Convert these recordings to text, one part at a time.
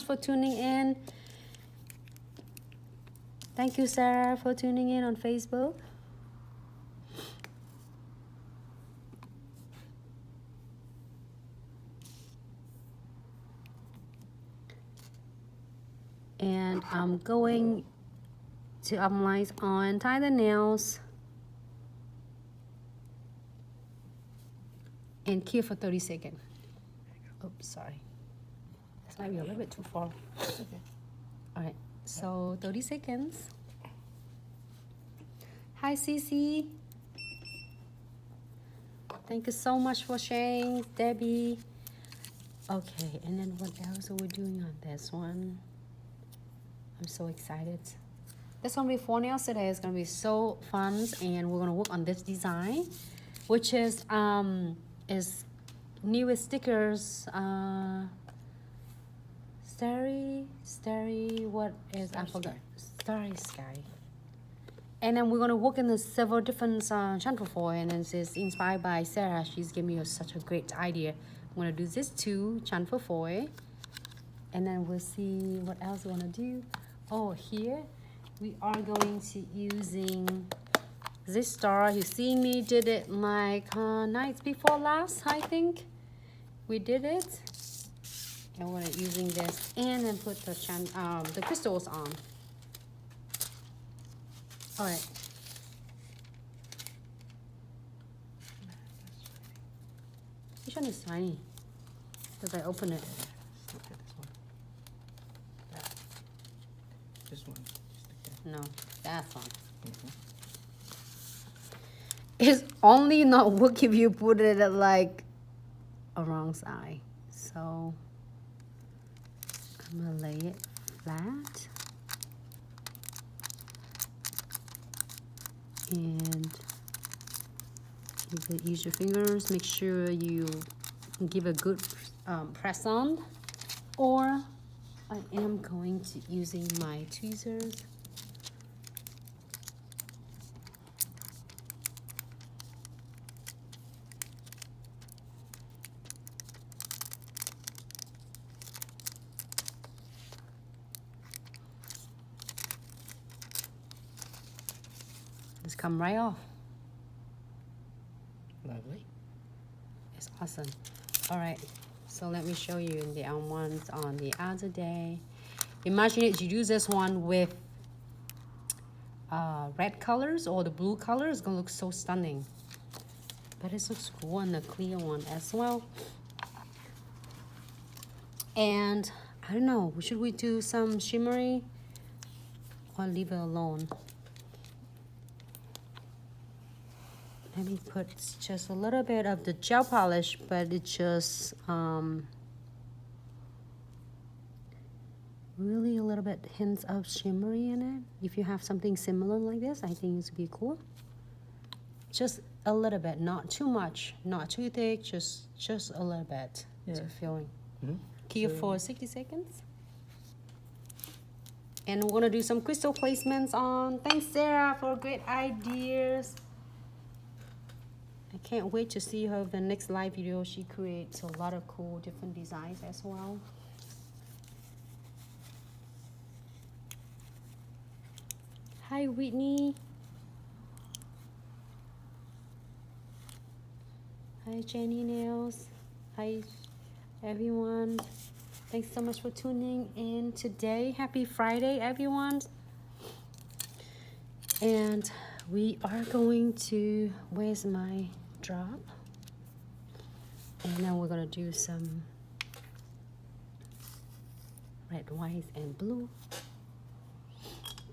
for tuning in. Thank you, Sarah, for tuning in on Facebook. And I'm going to apply on, tie the nails, and cue for 30 seconds. Oops, sorry. This might be a little bit too far. Okay. All right, so 30 seconds. Hi, Cece. Thank you so much for sharing, Debbie. Okay, and then what else are we doing on this one? I'm so excited. This one before nails today is gonna be so fun, and we're gonna work on this design, which is newest stickers. Starry, what is I forgot? Starry Sky. And then we're gonna work in the several different chanfle foil, and it's inspired by Sarah. She's giving me such a great idea. I'm gonna do this too, chanfle foil, and then we'll see what else we wanna do. Oh, here we are going to using this star. You see me did it like nights before last, I think. We did it. And we're using this and then put the crystals on. All right. Which one is tiny? Because I open it. Look at this one. That. This one. No, that one. Mm-hmm. It's only not work if you put it at like a wrong side. So I'm gonna lay it flat. And use your fingers. Make sure you give a good press on. Or I am going to using my tweezers. Just come right off. Lovely. It's awesome. All right, so let me show you the ones on the other day. Imagine it, you use this one with red colors or the blue color. It's gonna look so stunning. But it looks cool on the clear one as well. And I don't know, should we do some shimmery or leave it alone? Let me put just a little bit of the gel polish, but it's just really a little bit hints of shimmery in it. If you have something similar like this, I think it would be cool. Just a little bit, not too much, not too thick, just a little bit. Yeah. To feeling. Mm-hmm. Keep for 60 seconds. And we're gonna do some crystal placements on. Thanks, Sarah, for great ideas. I can't wait to see her the next live video. She creates a lot of cool different designs as well. Hi, Whitney. Hi, Jenny Nails. Hi, everyone. Thanks so much for tuning in today. Happy Friday, everyone. And we are going to, where's my drop? And now we're gonna do some red, white, and blue.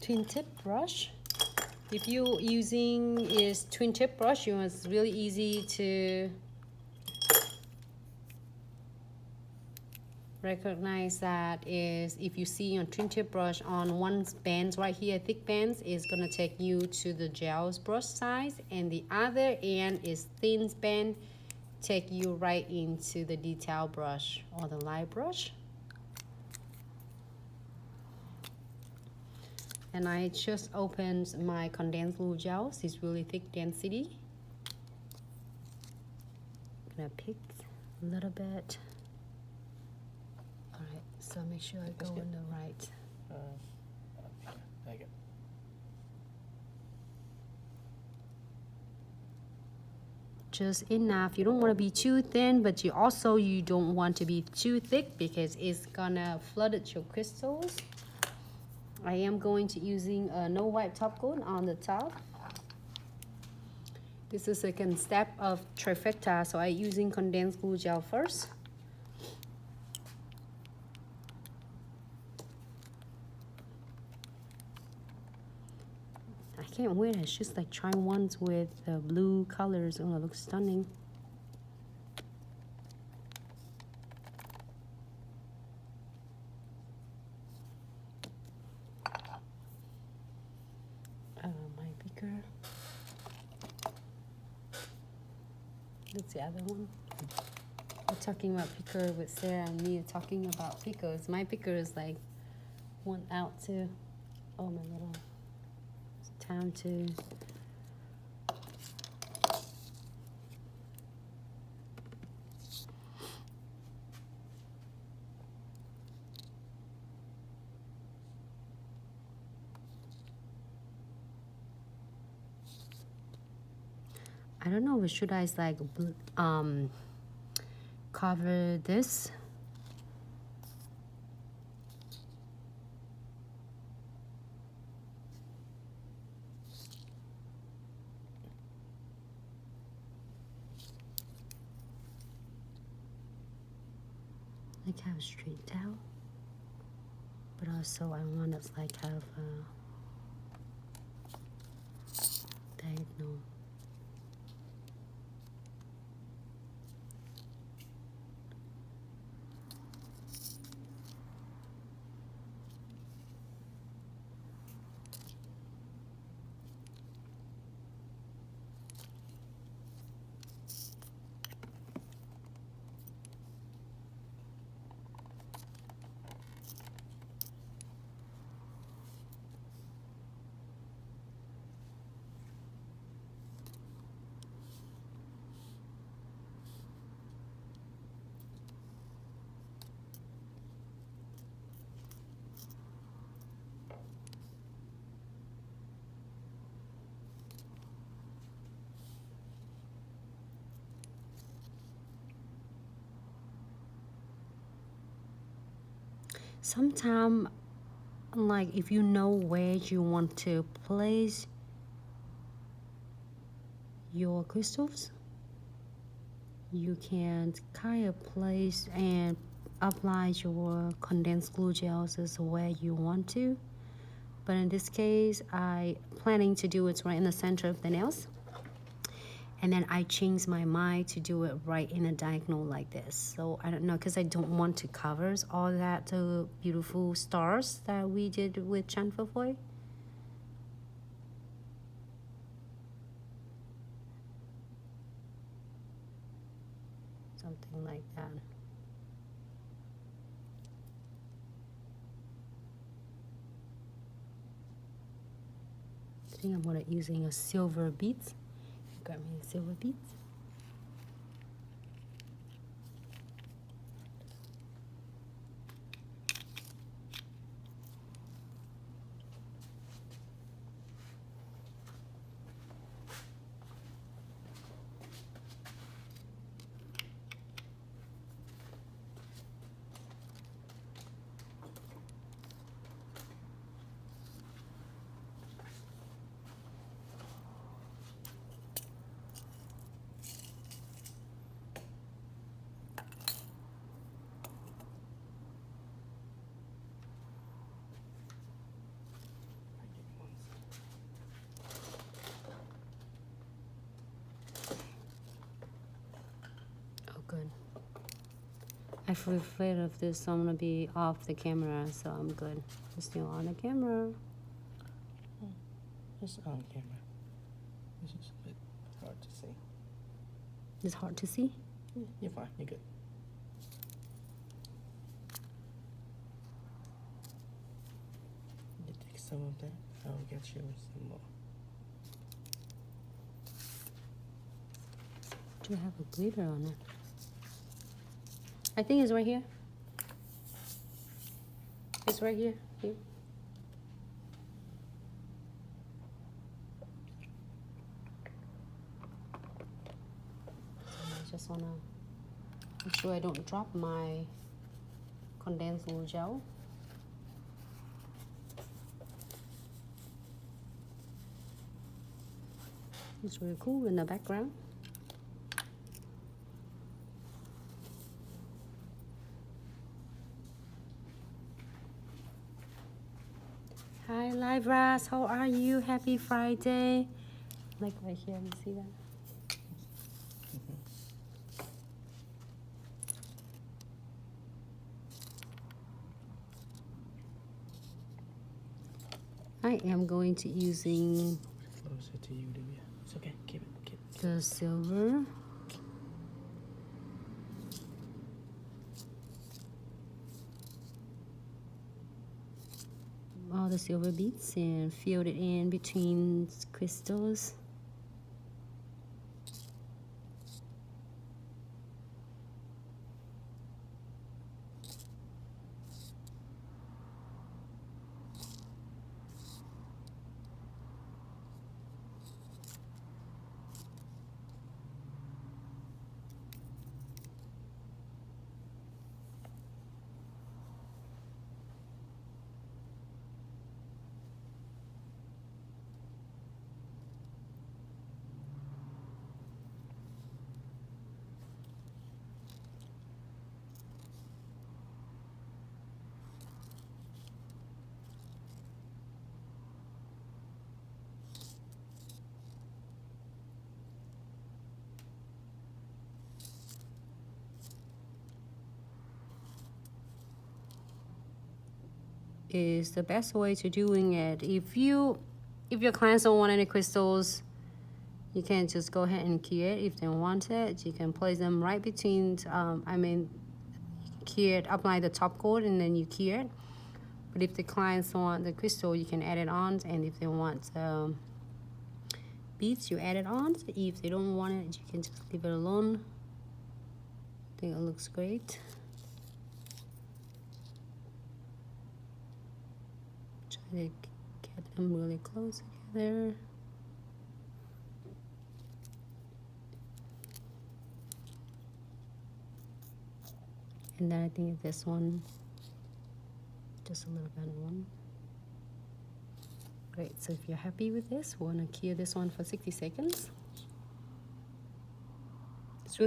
Twin tip brush. If you're using is twin tip brush, it's really easy to recognize that is if you see on twin tip brush on one band right here, thick bands is gonna take you to the gels brush size, and the other end is thin band, take you right into the detail brush or the light brush. And I just opened my condensed glue gels. It's really thick density. I'm gonna pick a little bit. So make sure I go in the right. Okay, there you go. Just enough. You don't want to be too thin, but you don't want to be too thick because it's gonna flood your crystals. I am going to using a no wipe top coat on the top. This is the second step of Trifecta, so I using condensed glue gel first. I can't wait. It's just like trying ones with blue colors. Oh, it looks stunning. My beaker. That's the other one. We're talking about picker with Sarah and me talking about pickers. My picker is like one out too. Oh my little. It's time to. I don't know. Should I like cover this? Like have straight down, but also I want it like have diagonal. Sometimes, like if you know where you want to place your crystals, you can kind of place and apply your condensed glue gels as where you want to. But in this case, I planning to do it right in the center of the nails. And then I changed my mind to do it right in a diagonal like this. So I don't know, because I don't want to cover all that beautiful stars that we did with Chanfafoy. Something like that. I think I'm gonna using a silver beads. Got me silver beads. Good. I feel afraid of this, so I'm gonna be off the camera, so I'm good. I'm still on the camera. It's on camera. It's just a bit hard to see. It's hard to see? Yeah, you're fine. You're good. You take some of that. I'll get you some more. Do you have a glitter on it? I think it's right here. It's right here. Here. I just wanna make sure I don't drop my condensed glue gel. It's really cool in the background. Hi Livras, how are you? Happy Friday. Like right here, you see that? I am going to using Closer to you, Divya. It's okay. Keep it. the silver. All the silver beads and filled it in between crystals. Is the best way to doing it. If your clients don't want any crystals, you can just go ahead and key it. If they want it, you can place them right between key it, apply the top coat, and then you key it. But if the clients want the crystal, you can add it on, and if they want beads, you add it on. If they don't want it, you can just leave it alone. I think it looks great. Try to get them really close together. And then I think this one, just a little bit one. Great, so if you're happy with this, we're gonna cure this one for 60 seconds.